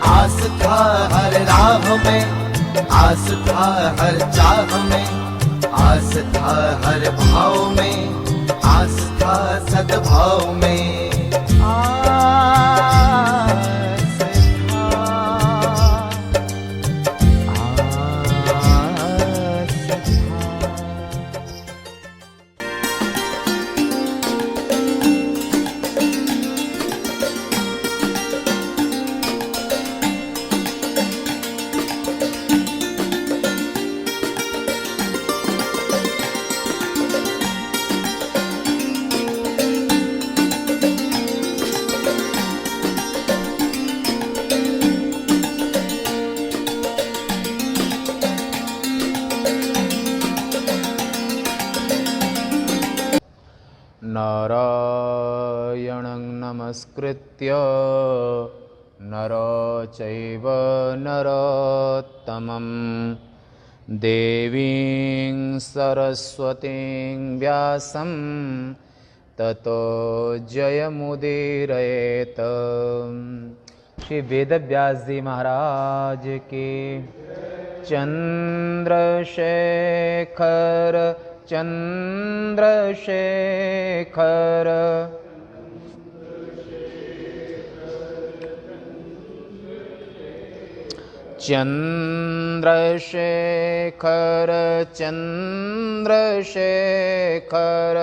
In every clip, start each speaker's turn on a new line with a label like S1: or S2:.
S1: आस था हर राह में, आस था हर चाह में, आस था हर भाव में, आस था सद्भाव में। आस था, आस था।
S2: नारायणं नमस्कृत्य नरं चैव नरोत्तमं देवीं सरस्वतीं व्यासं ततो जयमुदीरयेत। श्री वेदव्यास जी महाराज की। चंद्रशेखर चंद्रशेखर चंद्रशेखर चंद्रशेखर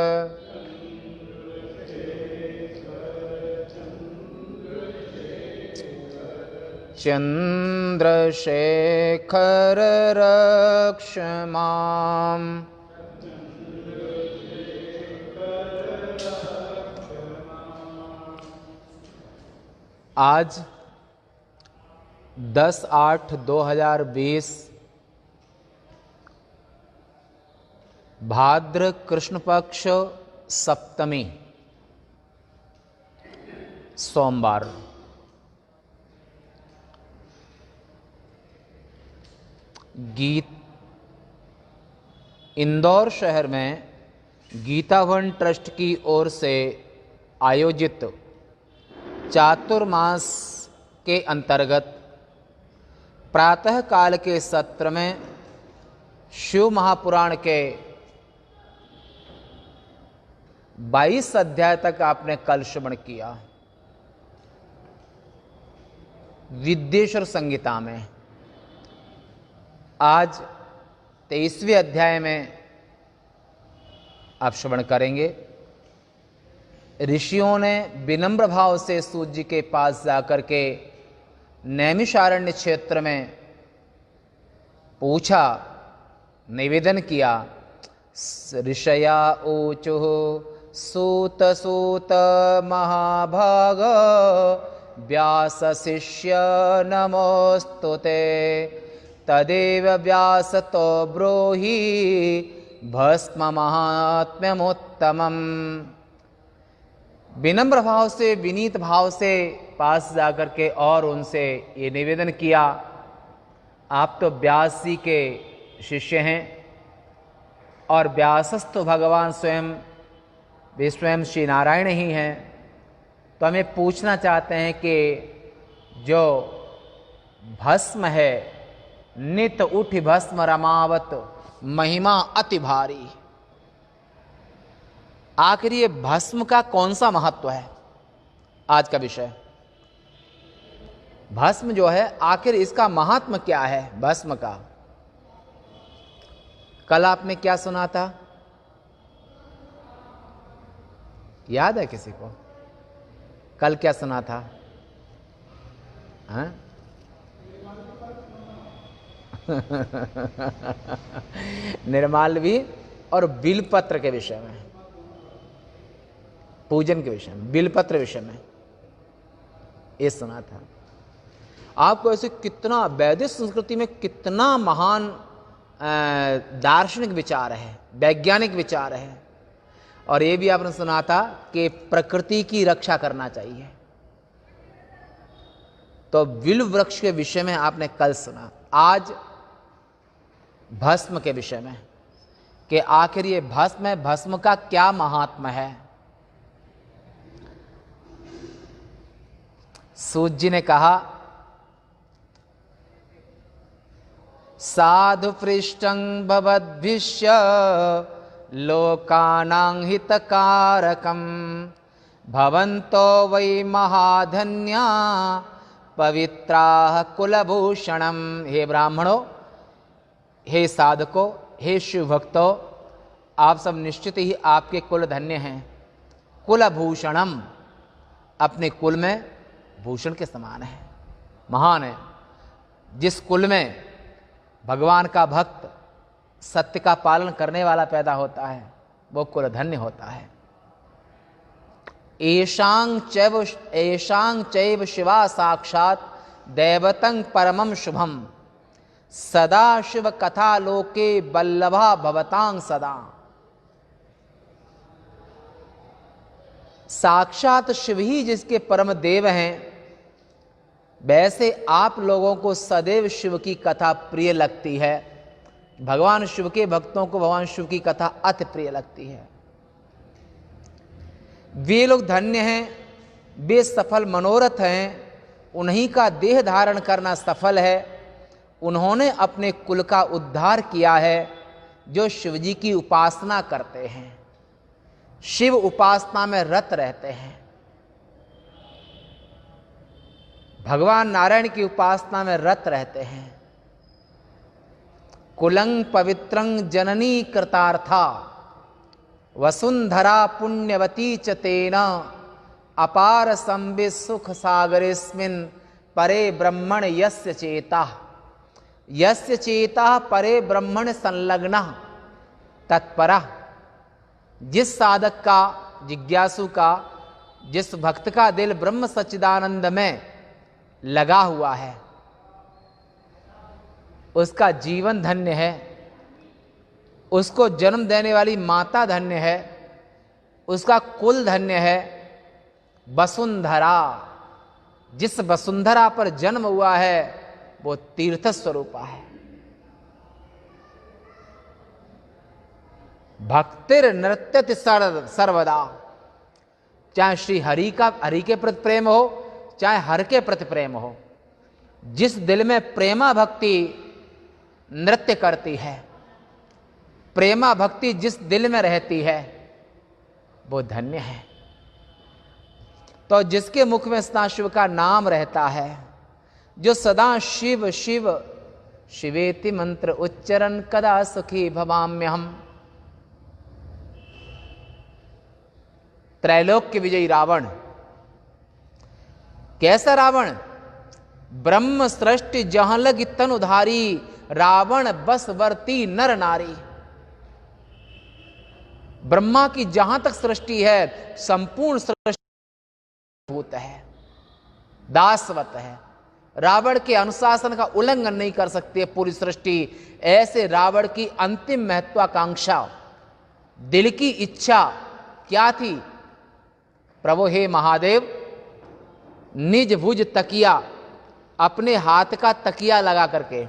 S2: चंद्रशेखर रक्ष माम्। आज 10/8/2020 भाद्र कृष्ण पक्ष सप्तमी सोमवार। इंदौर शहर में गीतावन ट्रस्ट की ओर से आयोजित चातुर्मास के अंतर्गत प्रातः काल के सत्र में शिव महापुराण के 22 अध्याय तक आपने कल श्रवण किया। विद्येश्वर संहिता में आज 23वें अध्याय में आप श्रवण करेंगे। ऋषियों ने विनम्र भाव से सूर्य जी के पास जाकर के नैमिषारण्य क्षेत्र में पूछा, निवेदन किया। ऋषया ऊचुः सूत सूत महाभाग व्यास शिष्य नमोस्तुते तदेव व्यास तो ब्रूहि भस्म महात्म्यमुत्तमम्। विनम्र भाव से, विनीत भाव से पास जाकर के और उनसे ये निवेदन किया, आप तो व्यास जी के शिष्य हैं और व्यासस्तु भगवान स्वयं वे स्वयं श्री नारायण ही हैं, तो हमें पूछना चाहते हैं कि जो भस्म है नित उठ भस्म रमावत महिमा अति भारी, आखिर ये भस्म का कौन सा महत्व है? आज का विषय भस्म जो है, आखिर इसका महात्म क्या है भस्म का? कल आपने क्या सुना था, याद है किसी को? कल क्या सुना था? हाँ? निर्माल्यवी और बिलपत्र के विषय में, पूजन के विषय में, बिलपत्र विषय में ये सुना था। आपको ऐसे कितना वैदिक संस्कृति में कितना महान दार्शनिक विचार है, वैज्ञानिक विचार है। और ये भी आपने सुना था कि प्रकृति की रक्षा करना चाहिए। तो बिल्व वृक्ष के विषय में आपने कल सुना। आज भस्म के विषय में कि आखिर ये भस्म है, भस्म का क्या महात्मा है। सूत जी ने कहा साधु पृष्ठं भवद्भिश्य लोकानां हितकारकं भवन्तो वै महाधन्या पवित्राः कुलभूषणम। हे ब्राह्मणों, हे साधकों, हे शिव भक्तों, आप सब निश्चित ही आपके कुल धन्य हैं। कुलभूषणम, अपने कुल में भूषण के समान है, महान है। जिस कुल में भगवान का भक्त, सत्य का पालन करने वाला पैदा होता है, वो कुल धन्य होता है। एषां चैव शिवा साक्षात् दैवतं परमं शुभम सदा शिव कथा लोके बल्लभा भवतां सदा। साक्षात शिव ही जिसके परम देव हैं, वैसे आप लोगों को सदैव शिव की कथा प्रिय लगती है। भगवान शिव के भक्तों को भगवान शिव की कथा अति प्रिय लगती है। वे लोग धन्य हैं, वे सफल मनोरथ हैं, उन्हीं का देह धारण करना सफल है। उन्होंने अपने कुल का उद्धार किया है, जो शिव जी की उपासना करते हैं, शिव उपासना में रत रहते हैं, भगवान नारायण की उपासना में रत रहते हैं। कुलं पवित्रं जननी कृतार्था वसुंधरा पुण्यवती च तेन अपार संवित सुख सागरेस्मिन् परे ब्रह्मण यस्य चेता परे ब्रह्मण संलग्नः तत्परः। जिस साधक का, जिज्ञासु का, जिस भक्त का दिल ब्रह्म सच्चिदानंद में लगा हुआ है, उसका जीवन धन्य है, उसको जन्म देने वाली माता धन्य है, उसका कुल धन्य है। वसुंधरा, जिस वसुंधरा पर जन्म हुआ है, वो तीर्थ स्वरूपा है। भक्तिर नृत्यति सर्वदा, चाहे श्री हरि के प्रति प्रेम हो, चाहे हर के प्रति प्रेम हो, जिस दिल में प्रेमा भक्ति नृत्य करती है, प्रेमा भक्ति जिस दिल में रहती है, वो धन्य है। तो जिसके मुख में सदा शिव का नाम रहता है, जो सदा शिव शिव शिवेति मंत्र उच्चरण कदा सुखी भवाम्यहम। त्रैलोक्य विजयी रावण, कैसा रावण? ब्रह्म सृष्टि जहां लगी तन उधारी, रावण बसवर्ती नर नारी। ब्रह्मा की जहां तक सृष्टि है, संपूर्ण सृष्टि भूत है, दासवत है। रावण के अनुशासन का उल्लंघन नहीं कर सकती है पूरी सृष्टि। ऐसे रावण की अंतिम महत्वाकांक्षा, दिल की इच्छा क्या थी? प्रभु हे महादेव, निज भुज तकिया, अपने हाथ का तकिया लगा करके,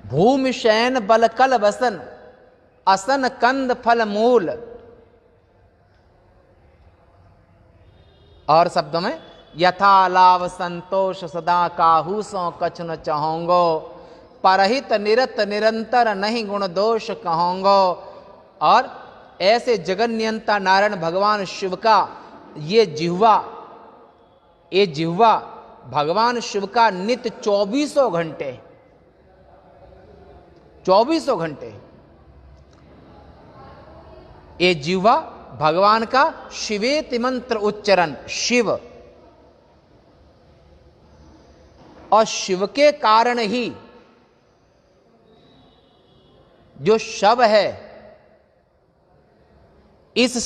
S2: भूमि शयन बलकल वसन असन कंद फल मूल। और शब्दों में, यथा लाभ संतोष सदा काहू सो कछु न चाहोंगो, परहित निरत निरंतर नहीं गुण दोष कहोंगो। और ऐसे जगन नियंता नारायण भगवान शिव का ये जिह्वा भगवान शिव का नित्य 24 घंटे ये जिह्वा भगवान का शिवेति मंत्र उच्चरण, शिव। और शिव के कारण ही जो शव है, इस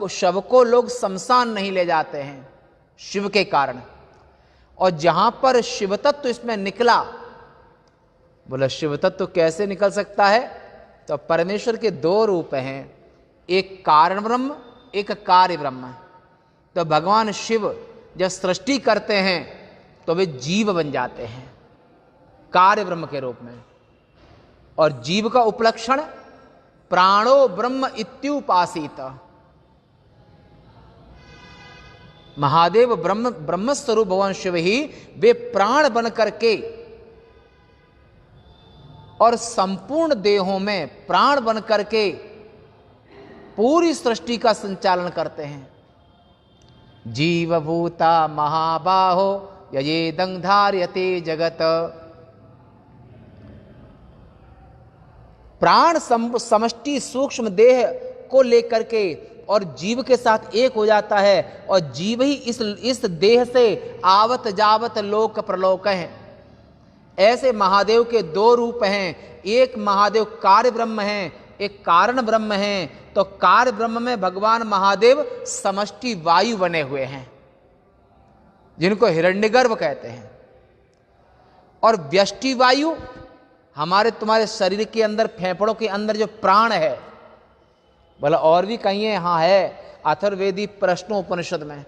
S2: शव को लोग शमशान नहीं ले जाते हैं, शिव के कारण। और जहां पर शिव तत्व इसमें निकला, बोला शिव तत्व कैसे निकल सकता है? तो परमेश्वर के दो रूप हैं, एक कारण ब्रह्म, एक कार्य ब्रह्म। तो भगवान शिव जब सृष्टि करते हैं तो वे जीव बन जाते हैं कार्य ब्रह्म के रूप में। और जीव का उपलक्षण प्राणो ब्रह्म इत्युपासित। महादेव ब्रह्म स्वरूप भगवान शिव ही वे प्राण बन करके और संपूर्ण देहों में प्राण बन करके पूरी सृष्टि का संचालन करते हैं। जीवभूता महाबाहो ययेदं धार्यते जगत। प्राण समष्टि सूक्ष्म देह को लेकर के और जीव के साथ एक हो जाता है, और जीव ही इस देह से आवत जावत लोक प्रलोक है। ऐसे महादेव के दो रूप हैं, एक महादेव कार्य ब्रह्म हैं, एक कारण ब्रह्म हैं। तो कार्य ब्रह्म में भगवान महादेव समष्टि वायु बने हुए हैं, जिनको हिरण्यगर्भ कहते हैं। और व्यष्टि वायु हमारे तुम्हारे शरीर के अंदर, फेफड़ों के अंदर जो प्राण है, बोला और भी कहीं है? हाँ है, अथर्ववेदी प्रश्नोपनिषद में।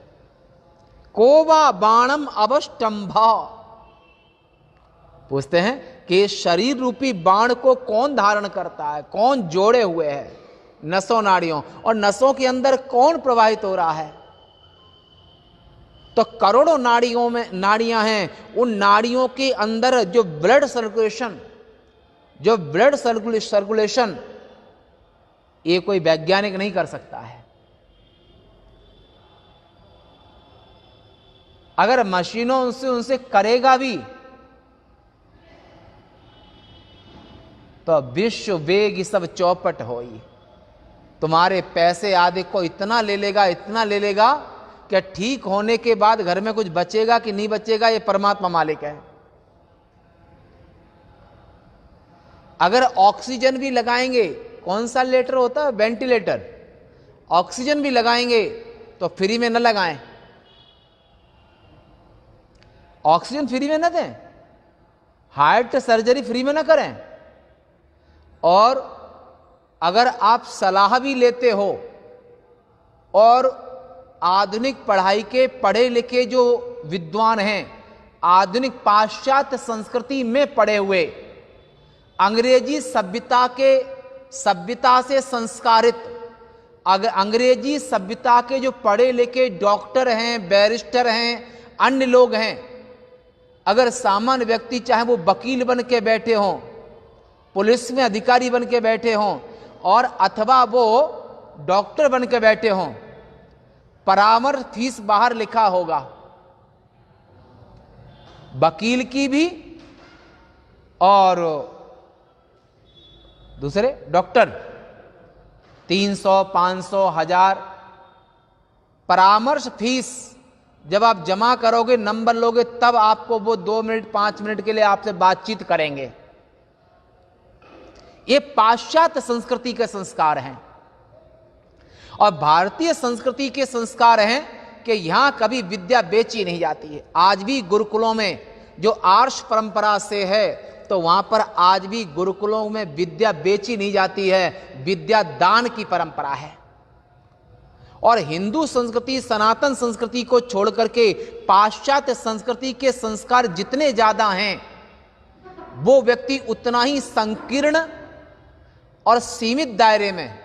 S2: कोवा बाणम अवष्टंभा, पूछते हैं कि शरीर रूपी बाण को कौन धारण करता है, कौन जोड़े हुए है? नसों नाड़ियों, और नसों के अंदर कौन प्रवाहित हो रहा है? तो करोड़ों नाड़ियों में नाड़ियां हैं, उन नाड़ियों के अंदर जो ब्लड सर्कुलेशन ये कोई वैज्ञानिक नहीं कर सकता है। अगर मशीनों उनसे करेगा भी तो विश्व वेग सब चौपट होई। तुम्हारे पैसे आदि को इतना ले लेगा कि ठीक होने के बाद घर में कुछ बचेगा कि नहीं बचेगा, ये परमात्मा मालिक है। अगर ऑक्सीजन भी लगाएंगे, कौन सा लेटर होता है? वेंटिलेटर। ऑक्सीजन भी लगाएंगे तो फ्री में न लगाएं, ऑक्सीजन फ्री में न दें, हार्ट सर्जरी फ्री में न करें। और अगर आप सलाह भी लेते हो और आधुनिक पढ़ाई के पढ़े लिखे जो विद्वान हैं, आधुनिक पाश्चात्य संस्कृति में पढ़े हुए, अंग्रेजी सभ्यता से संस्कारित, अंग्रेजी सभ्यता के जो पढ़े लिखे डॉक्टर हैं, बैरिस्टर हैं, अन्य लोग हैं, अगर सामान्य व्यक्ति चाहे वो वकील बन के बैठे हों, पुलिस में अधिकारी बन के बैठे हों, और अथवा वो डॉक्टर बन के बैठे हों, परामर्श फीस बाहर लिखा होगा, वकील की भी और दूसरे डॉक्टर 300, 500, 1000 परामर्श फीस जब आप जमा करोगे, नंबर लोगे, तब आपको वो 2 मिनट 5 मिनट के लिए आपसे बातचीत करेंगे। ये पाश्चात्य संस्कृति के संस्कार हैं। और भारतीय संस्कृति के संस्कार हैं कि यहां कभी विद्या बेची नहीं जाती है। आज भी गुरुकुलों में जो आर्ष परंपरा से है, तो वहां पर आज भी गुरुकुलों में विद्या बेची नहीं जाती है, विद्या दान की परंपरा है। और हिंदू संस्कृति, सनातन संस्कृति को छोड़ करके पाश्चात्य संस्कृति के संस्कार जितने ज्यादा हैं, वो व्यक्ति उतना ही संकीर्ण और सीमित दायरे में,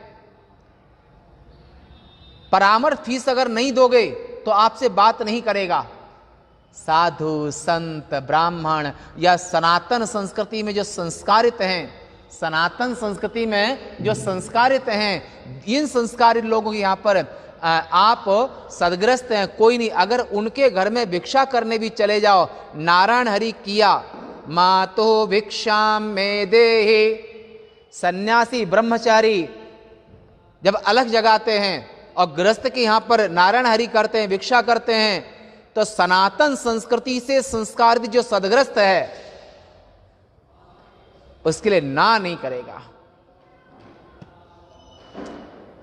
S2: परामर्श फीस अगर नहीं दोगे तो आपसे बात नहीं करेगा। साधु संत ब्राह्मण या सनातन संस्कृति में जो संस्कारित हैं, सनातन संस्कृति में जो संस्कारित हैं, इन संस्कारित लोगों के यहाँ पर आप सदग्रस्त हैं, कोई नहीं। अगर उनके घर में भिक्षा करने भी चले जाओ, नारायण हरि किया, मातो भिक्षाम में देहि, सन्यासी ब्रह्मचारी जब अलग जगाते हैं और गृहस्थ के यहाँ पर नारायण हरि करते हैं, भिक्षा करते हैं, तो सनातन संस्कृति से संस्कारित जो सदग्रस्त है उसके लिए ना नहीं करेगा।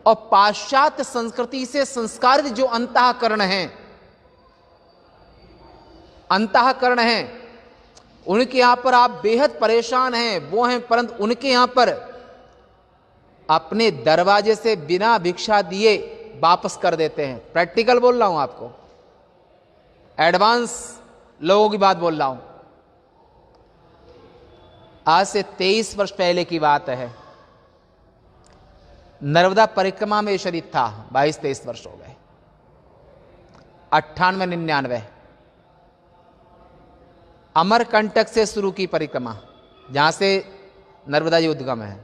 S2: और पाश्चात्य संस्कृति से संस्कारित जो अंतःकरण हैं, उनके यहां पर आप बेहद परेशान हैं, वो हैं, परंतु उनके यहां पर अपने दरवाजे से बिना भिक्षा दिए वापस कर देते हैं। प्रैक्टिकल बोल रहा हूं आपको, एडवांस लोगों की बात बोल रहा हूं। आज से 23 वर्ष पहले की बात है, नर्मदा परिक्रमा में शरीक था, 22-23 वर्ष हो गए, 98-99 अमरकंटक से शुरू की परिक्रमा, जहां से नर्मदा जी उद्गम है।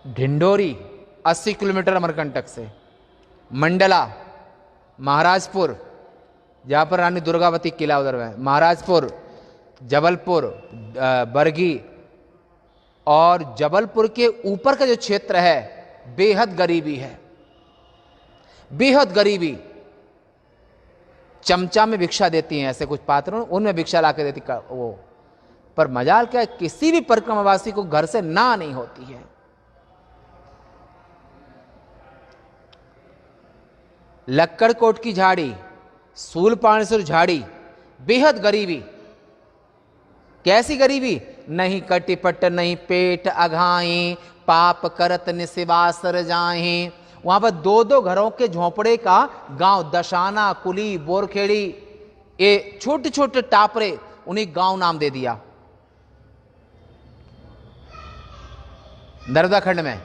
S2: ढिंडोरी 80 किलोमीटर अमरकंटक से, मंडला, महाराजपुर जहाँ पर रानी दुर्गावती किला उधर है, महाराजपुर, जबलपुर, बरगी, और जबलपुर के ऊपर का जो क्षेत्र है बेहद गरीबी है, बेहद गरीबी। चमचा में भिक्षा देती हैं ऐसे कुछ पात्रों, उनमें भिक्षा ला के देती वो। पर मजाल क्या है, किसी भी परिक्रमावासी को घर से ना नहीं होती है। लक्कड़कोट की झाड़ी, सूलपाणेश्वर झाड़ी, बेहद गरीबी। कैसी गरीबी? नहीं कटिपट नहीं पेट अघाई, पाप करत निसिवासर जाहि। वहां पर 2-2 घरों के झोंपड़े का गांव, दशाना, कुली, बोरखेड़ी, ये छोटे छोटे टापरे, उन्हें गांव नाम दे दिया नर्मदा खंड में।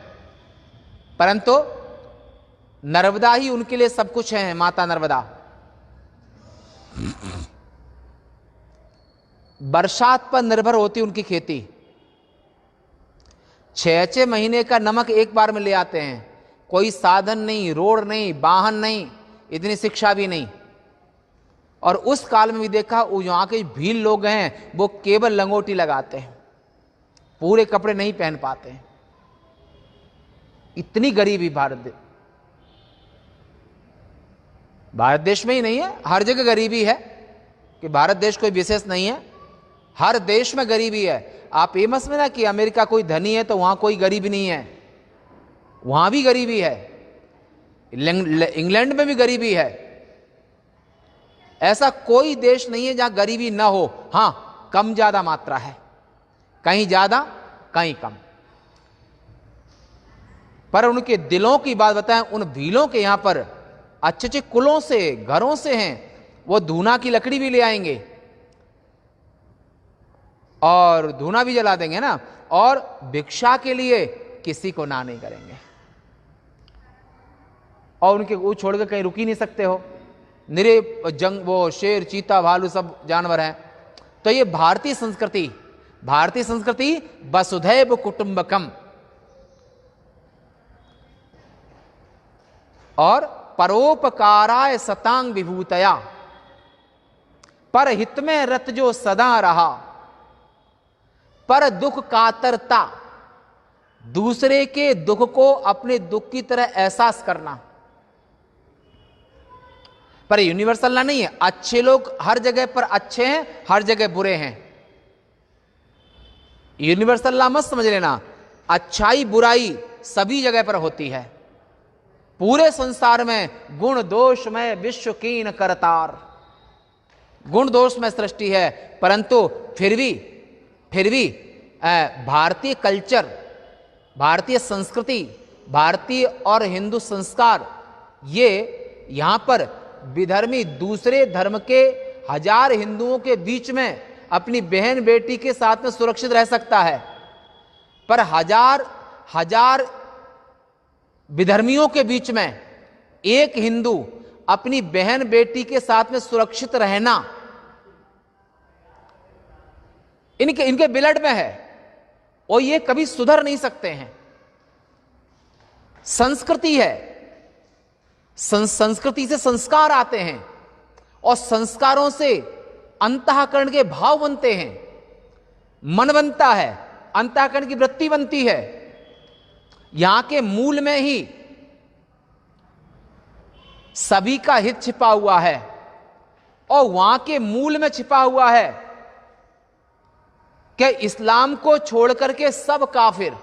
S2: परंतु नर्मदा ही उनके लिए सब कुछ है, माता नर्मदा। बरसात पर निर्भर होती उनकी खेती। 6-6 महीने का नमक एक बार में ले आते हैं। कोई साधन नहीं, रोड नहीं, वाहन नहीं, इतनी शिक्षा भी नहीं। और उस काल में भी देखा, वहां के भील लोग हैं वो केवल लंगोटी लगाते हैं, पूरे कपड़े नहीं पहन पाते हैं। इतनी गरीबी भारत देश में ही नहीं है, हर जगह गरीबी है, कि भारत देश कोई विशेष नहीं है, हर देश में गरीबी है। आप ये मत समझना कि अमेरिका कोई धनी है तो वहां कोई गरीबी नहीं है, वहां भी गरीबी है। इंग्लैंड में भी गरीबी है। ऐसा कोई देश नहीं है जहां गरीबी ना हो। हां, कम ज्यादा मात्रा है, कहीं ज्यादा कहीं कम। पर उनके दिलों की बात बताएं, उन भीलों के यहां पर अच्छे अच्छे कुलों से, घरों से हैं, वो धूना की लकड़ी भी ले आएंगे और धूना भी जला देंगे ना, और भिक्षा के लिए किसी को ना नहीं करेंगे। और उनके वो छोड़ के कहीं रुक ही नहीं सकते हो, निरे जंग, वो शेर, चीता, भालू सब जानवर हैं। तो ये भारतीय संस्कृति, भारतीय संस्कृति वसुधैव कुटुंबकम, और परोपकाराय सतांग विभूतया, पर हित में रत जो सदा रहा, पर दुख कातरता, दूसरे के दुख को अपने दुख की तरह एहसास करना। पर यूनिवर्सल ला नहीं है, अच्छे लोग हर जगह पर अच्छे हैं, हर जगह बुरे हैं। यूनिवर्सल ला मत समझ लेना, अच्छाई बुराई सभी जगह पर होती है। पूरे संसार में गुण दोष में विश्व कीन करतार, गुण दोष में सृष्टि है। परंतु फिर भी भारतीय कल्चर, भारतीय संस्कृति, भारतीय और हिंदू संस्कार, ये यहां पर विधर्मी दूसरे धर्म के 1000 हिंदुओं के बीच में अपनी बहन बेटी के साथ में सुरक्षित रह सकता है, पर 1000 विधर्मियों के बीच में एक हिंदू अपनी बहन बेटी के साथ में सुरक्षित रहना इनके ब्लड में है, और ये कभी सुधर नहीं सकते हैं। संस्कृति है, संस्कृति से संस्कार आते हैं, और संस्कारों से अंतःकरण के भाव बनते हैं, मन बनता है, अंतःकरण की वृत्ति बनती है। यहां के मूल में ही सभी का हित छिपा हुआ है, और वहां के मूल में छिपा हुआ है कि इस्लाम को छोड़ करके सब काफिर।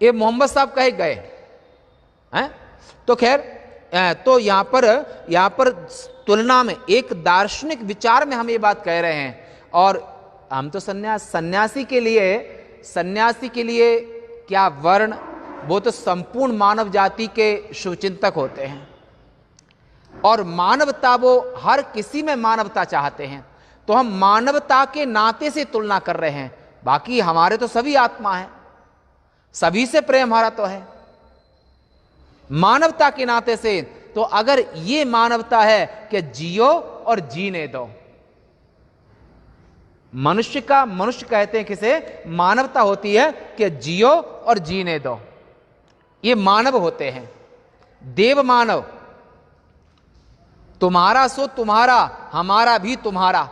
S2: ये मोहम्मद साहब कहे गए हैं। तो खैर, तो यहां पर तुलना में एक दार्शनिक विचार में हम ये बात कह रहे हैं। और हम तो सन्यासी के लिए क्या वर्ण, वो तो संपूर्ण मानव जाति के शुभचिंतक होते हैं, और मानवता, वो हर किसी में मानवता चाहते हैं। तो हम मानवता के नाते से तुलना कर रहे हैं, बाकी हमारे तो सभी आत्मा है, सभी से प्रेम हमारा तो है, मानवता के नाते से। तो अगर ये मानवता है कि जियो और जीने दो, मनुष्य का, मनुष्य कहते हैं किसे, मानवता होती है कि जियो और जीने दो, ये मानव होते हैं। देव मानव, तुम्हारा सो तुम्हारा, हमारा भी तुम्हारा।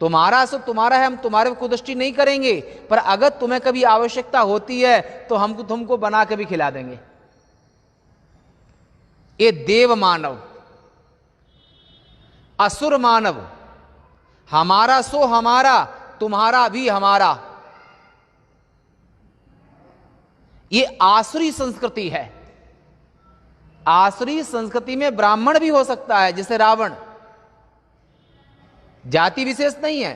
S2: तुम्हारा सो तुम्हारा है, हम तुम्हारे को कुदृष्टि नहीं करेंगे, पर अगर तुम्हें कभी आवश्यकता होती है तो हम तुमको बना के भी खिला देंगे। ये देव मानव। असुर मानव, हमारा सो हमारा, तुम्हारा भी हमारा, ये आसुरी संस्कृति है। आसुरी संस्कृति में ब्राह्मण भी हो सकता है, जैसे रावण, जाति विशेष नहीं है।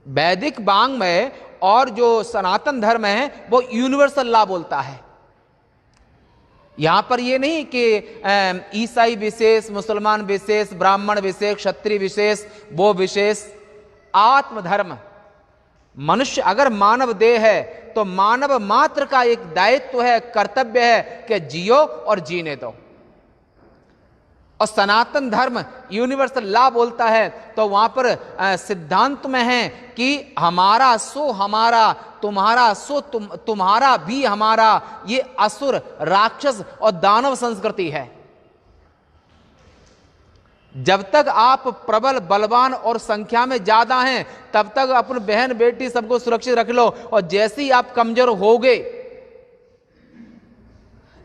S2: वैदिक वाङ्मय और जो सनातन धर्म है वो यूनिवर्सल लॉ बोलता है। यहां पर ये नहीं कि ईसाई विशेष, मुसलमान विशेष, ब्राह्मण विशेष, क्षत्रिय विशेष, वो विशेष। आत्मधर्म, मनुष्य अगर मानव देह है तो मानव मात्र का एक दायित्व है, कर्तव्य है कि जियो और जीने दो। और सनातन धर्म यूनिवर्सल लॉ बोलता है तो वहां पर सिद्धांत में है कि हमारा सो हमारा, तुम्हारा सो तुम्हारा भी हमारा। ये असुर, राक्षस और दानव संस्कृति है। जब तक आप प्रबल, बलवान और संख्या में ज्यादा हैं तब तक अपने बहन बेटी सबको सुरक्षित रख लो, और जैसे ही आप कमजोर होगे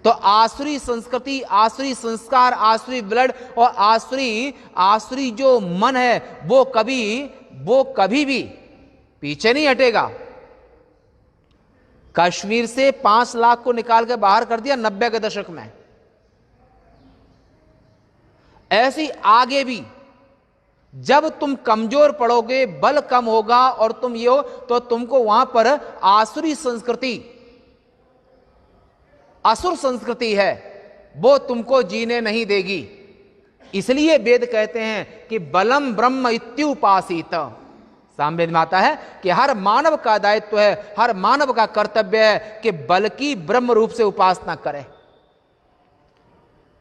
S2: तो आसुरी संस्कृति, आसुरी संस्कार, आसुरी ब्लड और आसुरी जो मन है वो कभी भी पीछे नहीं हटेगा। कश्मीर से 5 लाख को निकाल के बाहर कर दिया 90 के दशक में। ऐसी आगे भी जब तुम कमजोर पड़ोगे, बल कम होगा और तुम ये हो, तो तुमको वहां पर आसुरी संस्कृति, असुर संस्कृति है, वो तुमको जीने नहीं देगी। इसलिए वेद कहते हैं कि बलम ब्रह्म इत्युपासित। सामवेद में आता है कि हर मानव का दायित्व है, हर मानव का कर्तव्य है कि बल की ब्रह्म रूप से उपासना करे।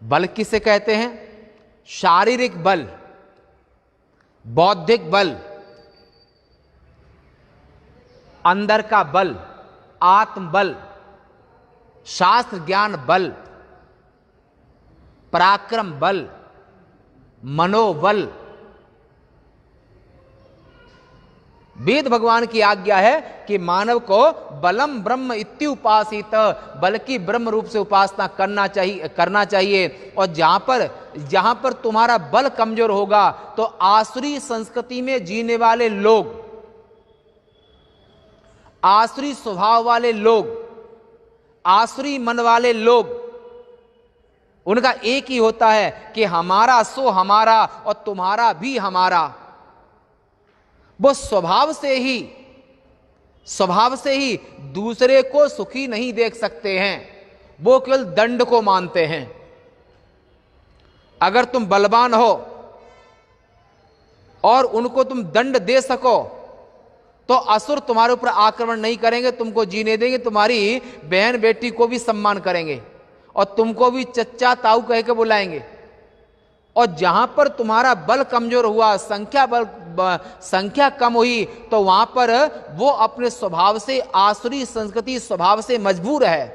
S2: बल किसे कहते हैं? शारीरिक बल, बौद्धिक बल, अंदर का बल, आत्म बल, शास्त्र ज्ञान बल, पराक्रम बल, मनोबल। वेद भगवान की आज्ञा है कि मानव को बलम ब्रह्म इत्युपासित, बल की ब्रह्म रूप से उपासना करना चाहिए। और जहां पर तुम्हारा बल कमजोर होगा तो आसुरी संस्कृति में जीने वाले लोग, आसुरी स्वभाव वाले लोग, आसुरी मन वाले लोग, उनका एक ही होता है कि हमारा सो हमारा और तुम्हारा भी हमारा। वो स्वभाव से ही दूसरे को सुखी नहीं देख सकते हैं, वो केवल दंड को मानते हैं। अगर तुम बलवान हो और उनको तुम दंड दे सको तो असुर तुम्हारे ऊपर आक्रमण नहीं करेंगे, तुमको जीने देंगे, तुम्हारी बहन बेटी को भी सम्मान करेंगे और तुमको भी चच्चा ताऊ कह के बुलाएंगे। और जहां पर तुम्हारा बल कमजोर हुआ, संख्या कम हुई, तो वहां पर वो अपने स्वभाव से, आसुरी संस्कृति स्वभाव से मजबूर है,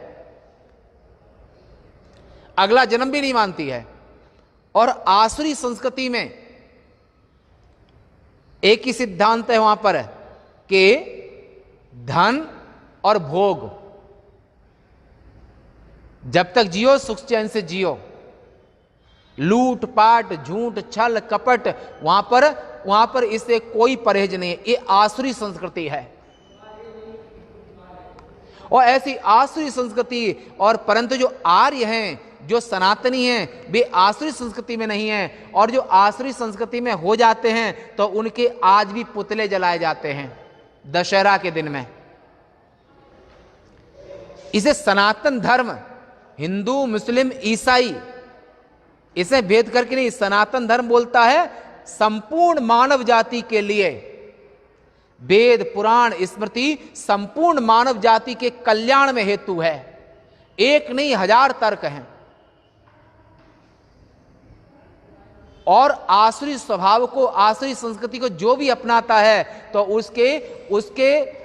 S2: अगला जन्म भी नहीं मानती है। और आसुरी संस्कृति में एक ही सिद्धांत है वहां पर कि धन और भोग, जब तक जियो सुख चैन से जियो। लूट पाट, झूठ, छल, कपट, वहां पर इससे कोई परहेज नहीं है। ये आसुरी संस्कृति है। और ऐसी आसुरी संस्कृति, और परंतु जो आर्य हैं, जो सनातनी हैं, वे आसुरी संस्कृति में नहीं हैं। और जो आसुरी संस्कृति में हो जाते हैं तो उनके आज भी पुतले जलाए जाते हैं दशहरा के दिन में। इसे सनातन धर्म, हिंदू, मुस्लिम, ईसाई, इसे भेद करके नहीं, सनातन धर्म बोलता है संपूर्ण मानव जाति के लिए। वेद, पुराण, स्मृति संपूर्ण मानव जाति के कल्याण में हेतु है। एक नहीं, 1000 तर्क हैं। और आसुरी स्वभाव को, आसुरी संस्कृति को जो भी अपनाता है, तो उसके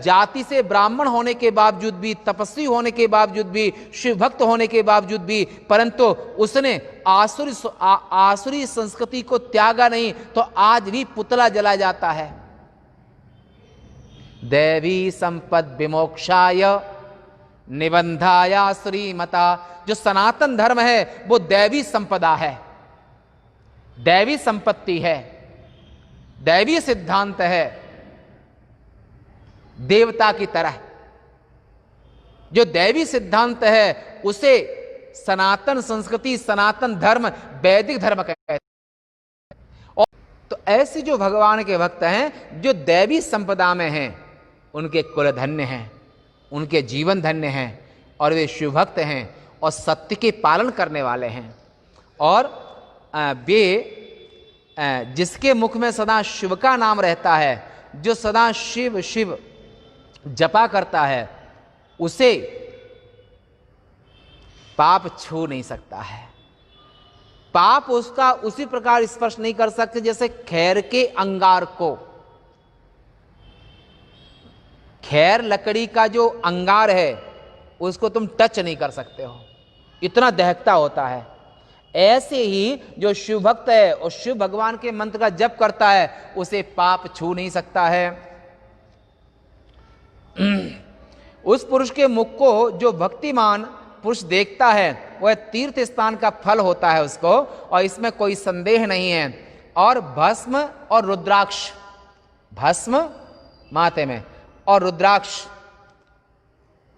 S2: जाति से ब्राह्मण होने के बावजूद भी, तपस्वी होने के बावजूद भी, शिव भक्त होने के बावजूद भी, परंतु उसने आसुरी संस्कृति को त्यागा नहीं, तो आज भी पुतला जला जाता है। दैवी संपद विमोक्षाय निबंधाया श्रीमता। जो सनातन धर्म है वो दैवी संपदा है, दैवी संपत्ति है, दैवी सिद्धांत है, देवता की तरह। जो दैवी सिद्धांत है उसे सनातन संस्कृति, सनातन धर्म, वैदिक धर्म कहते हैं। और तो ऐसे जो भगवान के भक्त हैं, जो दैवी संपदा में हैं, उनके कुल धन्य हैं, उनके जीवन धन्य हैं, और वे शिव भक्त हैं और सत्य के पालन करने वाले हैं। और वे जिसके मुख में सदा शिव का नाम रहता है, जो सदा शिव शिव जपा करता है, उसे पाप छू नहीं सकता है। पाप उसका उसी प्रकार स्पर्श नहीं कर सकते जैसे खैर के अंगार को। खैर लकड़ी का जो अंगार है उसको तुम टच नहीं कर सकते हो, इतना दहकता होता है। ऐसे ही जो शिव भक्त है और शिव भगवान के मंत्र का जप करता है, उसे पाप छू नहीं सकता है। उस पुरुष के मुख को जो भक्तिमान पुरुष देखता है, वह तीर्थ स्थान का फल होता है उसको, और इसमें कोई संदेह नहीं है। और भस्म और रुद्राक्ष, भस्म माथे में और रुद्राक्ष,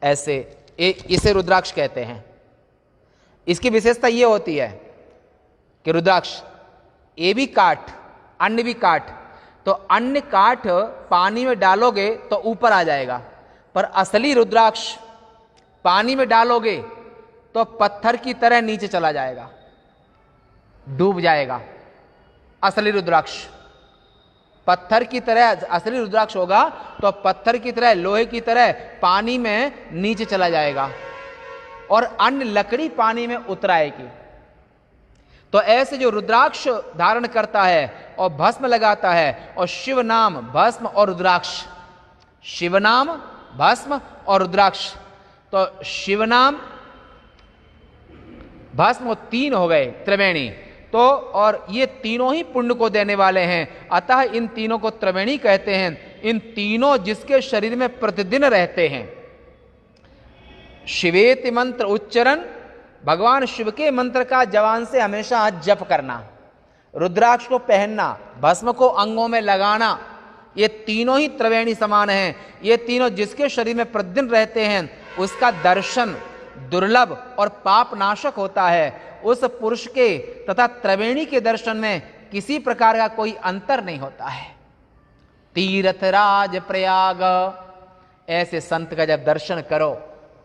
S2: ऐसे इसे रुद्राक्ष कहते हैं। इसकी विशेषता ये होती है कि रुद्राक्ष ये भी काठ, अन्य भी काठ, तो अन्य काठ पानी में डालोगे तो ऊपर आ जाएगा, पर असली रुद्राक्ष पानी में डालोगे तो पत्थर की तरह नीचे चला जाएगा, डूब जाएगा। असली रुद्राक्ष पत्थर की तरह, असली रुद्राक्ष होगा तो पत्थर की तरह, लोहे की तरह पानी में नीचे चला जाएगा, और अन्य लकड़ी पानी में उतर आएगी। तो ऐसे जो रुद्राक्ष धारण करता है और भस्म लगाता है, और शिव नाम, भस्म और रुद्राक्ष, शिव नाम, भस्म और रुद्राक्ष, तो शिव नाम, भस्म तीन हो गए त्रिवेणी। तो और ये तीनों ही पुण्य को देने वाले हैं, अतः इन तीनों को त्रिवेणी कहते हैं। इन तीनों जिसके शरीर में प्रतिदिन रहते हैं, शिवेति मंत्र उच्चारण, भगवान शिव के मंत्र का जवान से हमेशा जप करना, रुद्राक्ष को पहनना, भस्म को अंगों में लगाना, ये तीनों ही त्रिवेणी समान हैं। ये तीनों जिसके शरीर में प्रतिदिन रहते हैं, उसका दर्शन दुर्लभ और पाप नाशक होता है। उस पुरुष के तथा त्रिवेणी के दर्शन में किसी प्रकार का कोई अंतर नहीं होता है। तीर्थराज प्रयाग, ऐसे संत का जब दर्शन करो,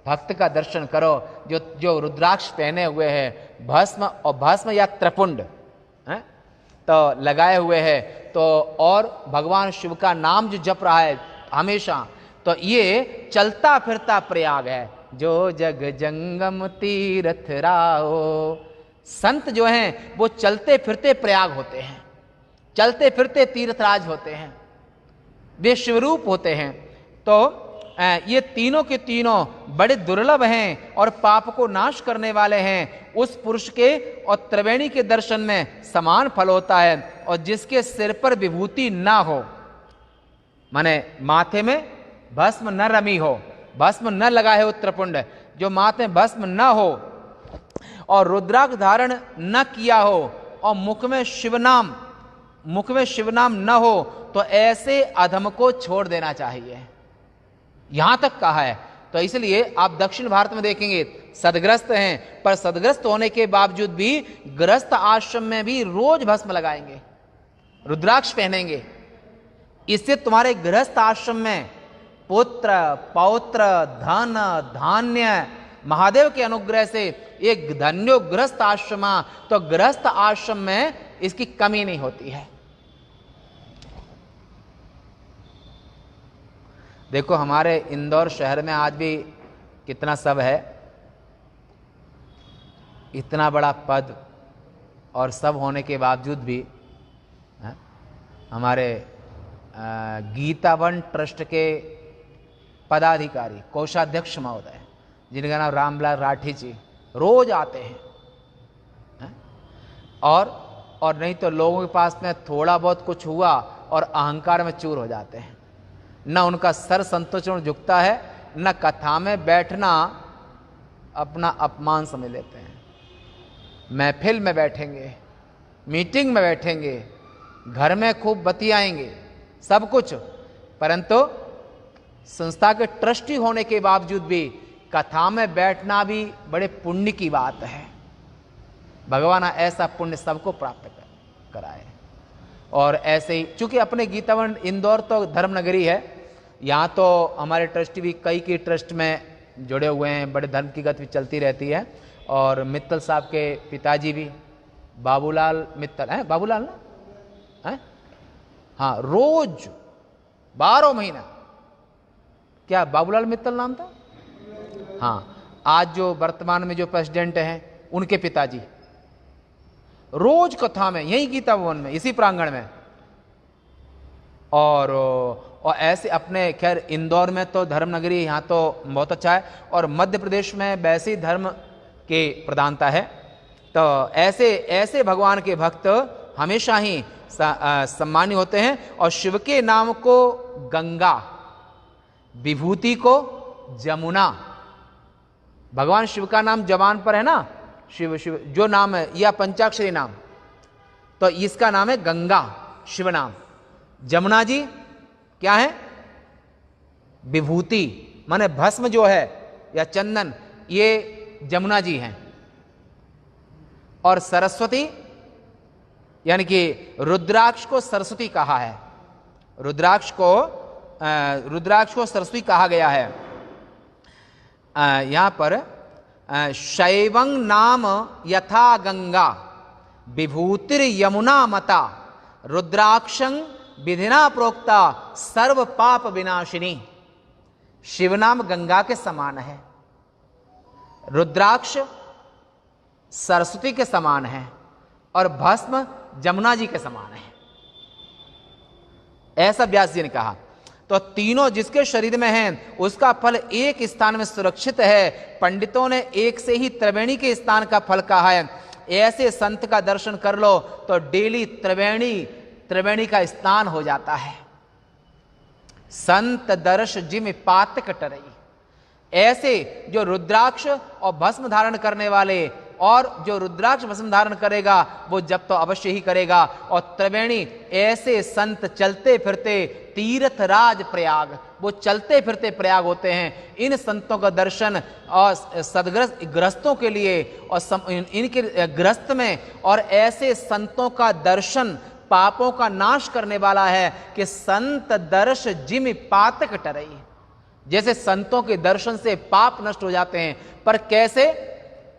S2: भक्त का दर्शन करो, जो रुद्राक्ष पहने हुए हैं, भस्म और भस्म या त्रिपुंड तो लगाए हुए है, तो और भगवान शिव का नाम जो जप रहा है हमेशा, तो ये चलता फिरता प्रयाग है। जो जग जंगम तीर्थ राहो, संत जो हैं वो चलते फिरते प्रयाग होते हैं, चलते फिरते तीर्थराज होते हैं, वे शिवरूप होते हैं। तो ये तीनों के तीनों बड़े दुर्लभ हैं और पाप को नाश करने वाले हैं। उस पुरुष के और त्रिवेणी के दर्शन में समान फल होता है। और जिसके सिर पर विभूति ना हो, माने माथे में भस्म न रमी हो, भस्म न लगाए हो त्रिपुंड, जो माथे में भस्म न हो और रुद्राक्ष धारण न किया हो और मुख में शिवनाम न हो, तो ऐसे अधम को छोड़ देना चाहिए, यहां तक कहा है। तो इसलिए आप दक्षिण भारत में देखेंगे सदग्रस्त हैं, पर सदग्रस्त होने के बावजूद भी ग्रस्त आश्रम में भी रोज भस्म लगाएंगे, रुद्राक्ष पहनेंगे। इससे तुम्हारे गृहस्थ आश्रम में पुत्र पौत्र धन धान्य महादेव के अनुग्रह से एक धन्यो गृहस्थ आश्रम, तो गृहस्थ आश्रम में इसकी कमी नहीं होती है। देखो हमारे इंदौर शहर में आज भी कितना सब है, इतना बड़ा पद, और सब होने के बावजूद भी हमारे गीतावन ट्रस्ट के पदाधिकारी कोषाध्यक्ष महोदय, जिनका नाम रामलाल राठी जी, रोज आते हैं और नहीं तो लोगों के पास में थोड़ा बहुत कुछ हुआ और अहंकार में चूर हो जाते हैं। न उनका सर संतोषण झुकता है, न कथा में बैठना अपना अपमान समझ लेते हैं। महफिल में बैठेंगे, मीटिंग में बैठेंगे, घर में खूब बतियाएंगे, सब कुछ, परंतु संस्था के ट्रस्टी होने के बावजूद भी कथा में बैठना भी बड़े पुण्य की बात है। भगवान ऐसा पुण्य सबको प्राप्त कराए। और ऐसे ही चूंकि अपने गीतावन इंदौर तो धर्म नगरी है, यहाँ तो हमारे ट्रस्टी भी कई ट्रस्ट में जुड़े हुए हैं, बड़े धर्म की गति चलती रहती है। और मित्तल साहब के पिताजी भी बाबूलाल मित्तल हैं, बाबूलाल ना है, हाँ, रोज 12 महीना, क्या बाबूलाल मित्तल नाम था? हाँ, आज जो वर्तमान में जो प्रेसिडेंट हैं उनके पिताजी रोज कथा में, यही गीता भवन में, इसी प्रांगण में। और ऐसे अपने, खैर इंदौर में तो धर्म नगरी, यहाँ तो बहुत अच्छा है, और मध्य प्रदेश में वैसे ही धर्म के प्रधानता है। तो ऐसे भगवान के भक्त हमेशा ही सम्मानी होते हैं। और शिव के नाम को गंगा, विभूति को जमुना, भगवान शिव का नाम जबान पर है ना, शिव शिव जो नाम है, या पंचाक्षरी नाम, तो इसका नाम है गंगा, शिव नाम। जमुना जी क्या है? विभूति, माने भस्म जो है या चंदन, ये जमुना जी हैं। और सरस्वती, यानी कि रुद्राक्ष को सरस्वती कहा है, रुद्राक्ष को सरस्वती कहा गया है। यहां पर शैवं नाम यथा गंगा विभूतिर यमुना मता रुद्राक्षं विधिना प्रोक्ता सर्व पाप विनाशिनी। शिव नाम गंगा के समान है, रुद्राक्ष सरस्वती के समान है, और भस्म जमुना जी के समान है, ऐसा व्यास जी ने कहा। तो तीनों जिसके शरीर में हैं उसका फल एक स्थान में सुरक्षित है। पंडितों ने एक से ही त्रिवेणी के स्थान का फल कहा है। ऐसे संत का दर्शन कर लो तो डेली त्रिवेणी का स्नान हो जाता है। संत दर्श जिम पात कटरई, ऐसे जो रुद्राक्ष और भस्म धारण करने वाले, और जो रुद्राक्ष भस्म धारण करेगा वो जब तो अवश्य ही करेगा। और त्रिवेणी, ऐसे संत चलते फिरते तीर्थ राज प्रयाग, वो चलते फिरते प्रयाग होते हैं। इन संतों का दर्शन और सदग्रस्त ग्रस्तों के लिए और इनके ग्रस्त में, और ऐसे संतों का दर्शन पापों का नाश करने वाला है कि संत दर्श जिम पातक टरई। जैसे संतों के दर्शन से पाप नष्ट हो जाते हैं, पर कैसे?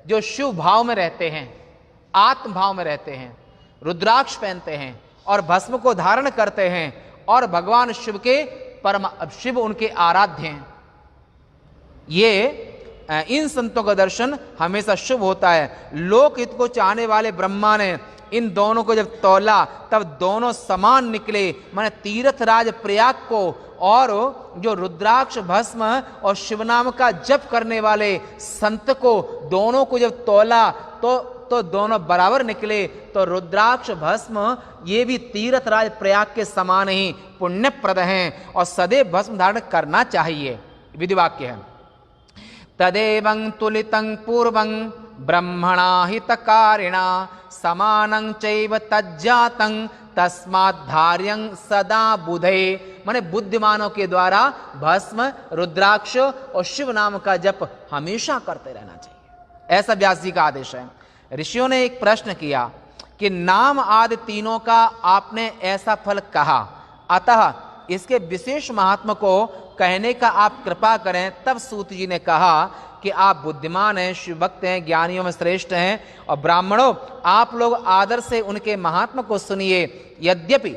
S2: जो शिव भाव में रहते हैं, आत्म भाव में रहते हैं, रुद्राक्ष पहनते हैं और भस्म को धारण करते हैं, और भगवान शिव के शिव उनके आराध्य हैं। ये इन संतों का दर्शन हमेशा शुभ होता है। लोकहित को चाहने वाले ब्रह्मा ने इन दोनों को जब तौला तब दोनों समान निकले। माने तीर्थराज प्रयाग को और जो रुद्राक्ष भस्म और शिवनाम का जप करने वाले संत को, दोनों को जब तौला तो दोनों बराबर निकले। तो रुद्राक्ष भस्म ये भी तीर्थराज प्रयाग के समान ही पुण्यप्रद हैं और सदैव भस्म धारण करना चाहिए। विधिवाक्य है, तदेवं तुलितं पूर्वं ब्रह्मणा हितकारिणा समानं चैव तज्जातं तस्माद्धार्यं सदा बुधे। माने बुद्धिमानों के द्वारा भस्म, रुद्राक्ष और शिव नाम का जप हमेशा करते रहना चाहिए, ऐसा व्यास जी का आदेश है। ऋषियों ने एक प्रश्न किया कि नाम आदि तीनों का आपने ऐसा फल कहा, अतः इसके विशेष महात्मा को कहने का आप कृपा करें। तब सूत जी ने कहा कि आप बुद्धिमान हैं, शिव भक्त हैं, ज्ञानियों में श्रेष्ठ हैं, और ब्राह्मणों आप लोग आदर से उनके महात्मा को सुनिए। यद्यपि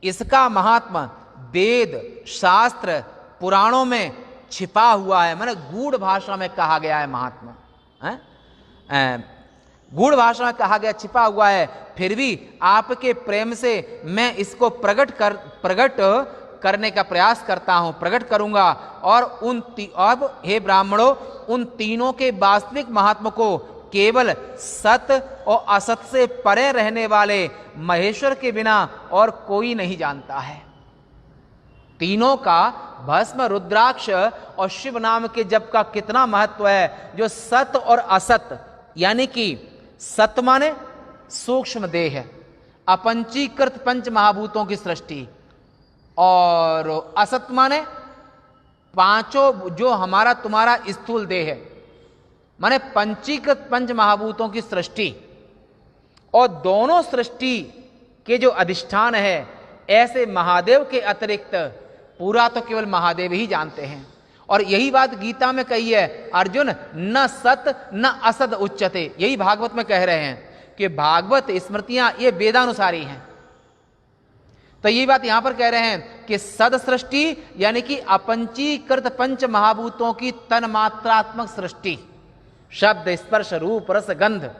S2: इसका महात्मा वेद, शास्त्र, पुराणों में छिपा हुआ है, माने गूढ़ भाषा में कहा गया है महात्मा है? गूढ़ भाषा में कहा गया अब हुआ है, फिर भी आपके प्रेम से मैं इसको प्रकट करने का प्रयास करता हूं, प्रकट करूंगा। और अब हे ब्राह्मणों, उन तीनों के वास्तविक महात्मा को केवल सत और असत से परे रहने वाले महेश्वर के बिना और कोई नहीं जानता है। तीनों का भस्म, रुद्राक्ष और शिव नाम के जप का कितना महत्व है। जो सत और असत, यानी कि सत माने सूक्ष्म देह, अपंचीकृत पंच महाभूतों की सृष्टि, और असत माने पांचों जो हमारा तुम्हारा स्थूल देह है, माने पंचीकृत पंच महाभूतों की सृष्टि। और दोनों सृष्टि के जो अधिष्ठान है, ऐसे महादेव के अतिरिक्त पूरा तो केवल महादेव ही जानते हैं। और यही बात गीता में कही है, अर्जुन न सत न असत उच्यते, यही भागवत में कह रहे हैं कि भागवत स्मृतियां ये वेदानुसारी हैं। तो यही बात यहां पर कह रहे हैं कि सद सृष्टि यानी कि अपंचीकृत पंच महाभूतों की तन्मात्रात्मक सृष्टि, शब्द स्पर्श रूप रस गंध,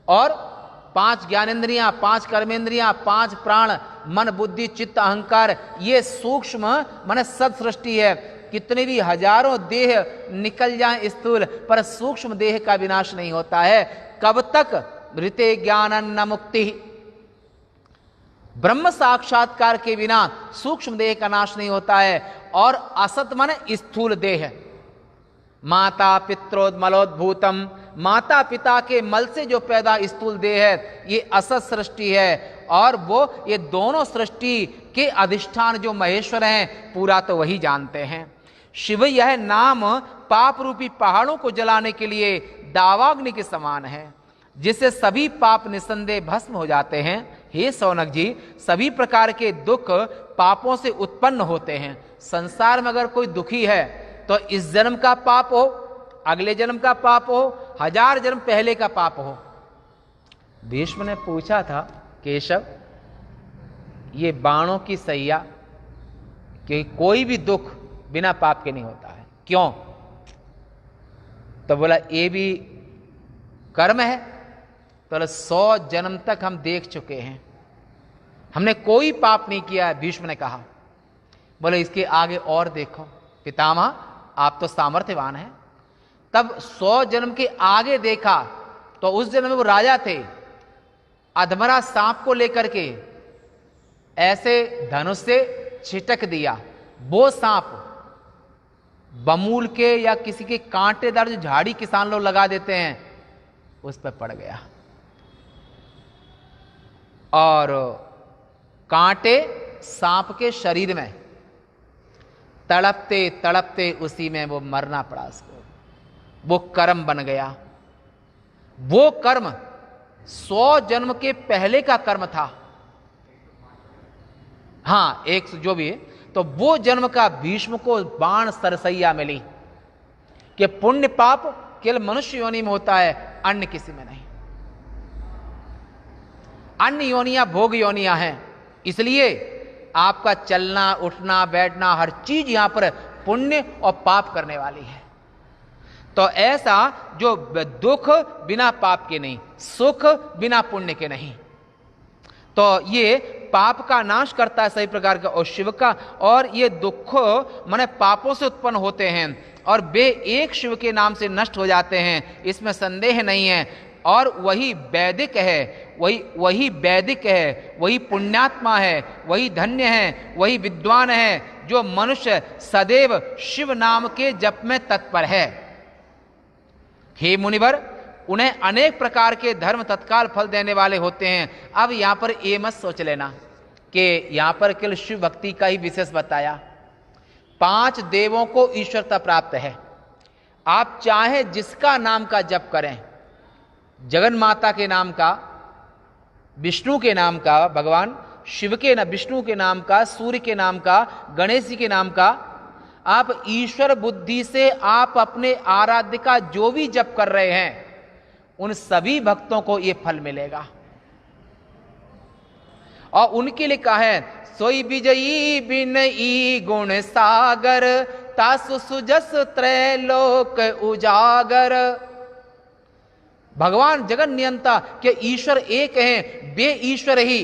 S2: और 5 ज्ञानेंद्रियां, 5 कर्मेंद्रियां, 5 प्राण, मन बुद्धि चित्त अहंकार, ये सूक्ष्म माने सद सृष्टि है। कितने भी हजारों देह निकल जाएं स्थूल, पर सूक्ष्म देह का विनाश नहीं होता है। कब तक? ऋते ज्ञान न मुक्ति, ब्रह्म साक्षात्कार के बिना सूक्ष्म देह का नाश नहीं होता है। और असत माने स्थूल देह, माता पित्रोद्मलोद्भूतम, माता पिता के मल से जो पैदा स्थूल देह है, ये असत सृष्टि है। और वो ये दोनों सृष्टि के अधिष्ठान जो महेश्वर हैं, पूरा तो वही जानते हैं। शिव यह नाम पाप रूपी पहाड़ों को जलाने के लिए दावाग्नि के समान है, जिससे सभी पाप निसंदेह भस्म हो जाते हैं। हे सौनक जी, सभी प्रकार के दुख पापों से उत्पन्न होते हैं। संसार में अगर कोई दुखी है तो इस जन्म का पाप हो, अगले जन्म का पाप हो, 1000 जन्म पहले का पाप हो। भीष्म ने पूछा था, केशव ये बाणों की सैया, कि कोई भी दुख बिना पाप के नहीं होता है, क्यों? तो बोला ये भी कर्म है। तो बोला 100 जन्म तक हम देख चुके हैं, हमने कोई पाप नहीं किया है। भीष्म ने कहा, बोले इसके आगे और देखो पितामह, आप तो सामर्थ्यवान हैं। तब 100 जन्म के आगे देखा तो उस जन्म में वो राजा थे, अधमरा सांप को लेकर के ऐसे धनुष से छिटक दिया। वो सांप बमूल के या किसी के कांटेदार जो झाड़ी किसान लोग लगा देते हैं, उस पर पड़ गया, और कांटे सांप के शरीर में तड़पते तड़पते उसी में वो मरना पड़ा उसको। वो कर्म बन गया। वो कर्म 100 जन्म के पहले का कर्म था। हां, एक जो भी है, तो वो जन्म का भीष्म को बाण सरसैया मिली कि पुण्य पाप केवल मनुष्य योनि में होता है, अन्य किसी में नहीं। अन्य योनियां भोग योनियां हैं, इसलिए आपका चलना उठना बैठना हर चीज यहां पर पुण्य और पाप करने वाली है। तो ऐसा जो दुख बिना पाप के नहीं, सुख बिना पुण्य के नहीं, तो ये पाप का नाश करता है सही प्रकार का। और शिव का, और ये दुख माने पापों से उत्पन्न होते हैं, और वे एक शिव के नाम से नष्ट हो जाते हैं, इसमें संदेह नहीं है। और वही वैदिक है, वही वैदिक है, वही पुण्यात्मा है, वही धन्य है, वही विद्वान है, जो मनुष्य सदैव शिव नाम के जप में तत्पर है। हे मुनिवर, उन्हें अनेक प्रकार के धर्म तत्काल फल देने वाले होते हैं। अब यहां पर ये मत सोच लेना कि यहां पर केवल शिव भक्ति का ही विशेष बताया। 5 देवों को ईश्वरता प्राप्त है। आप चाहे जिसका नाम का जप करें, जगन माता के नाम का, विष्णु के नाम का, भगवान शिव के ना विष्णु के नाम का, सूर्य के नाम का, गणेश जी के नाम का, आप ईश्वर बुद्धि से आप अपने आराध्य का जो भी जप कर रहे हैं, उन सभी भक्तों को यह फल मिलेगा। और उनके लिए कहा है, सोई विजयी बिनई गुण सागर, तासु सुजस त्रैलोक उजागर। भगवान जगन नियंता के ईश्वर एक हैं, वे ईश्वर ही,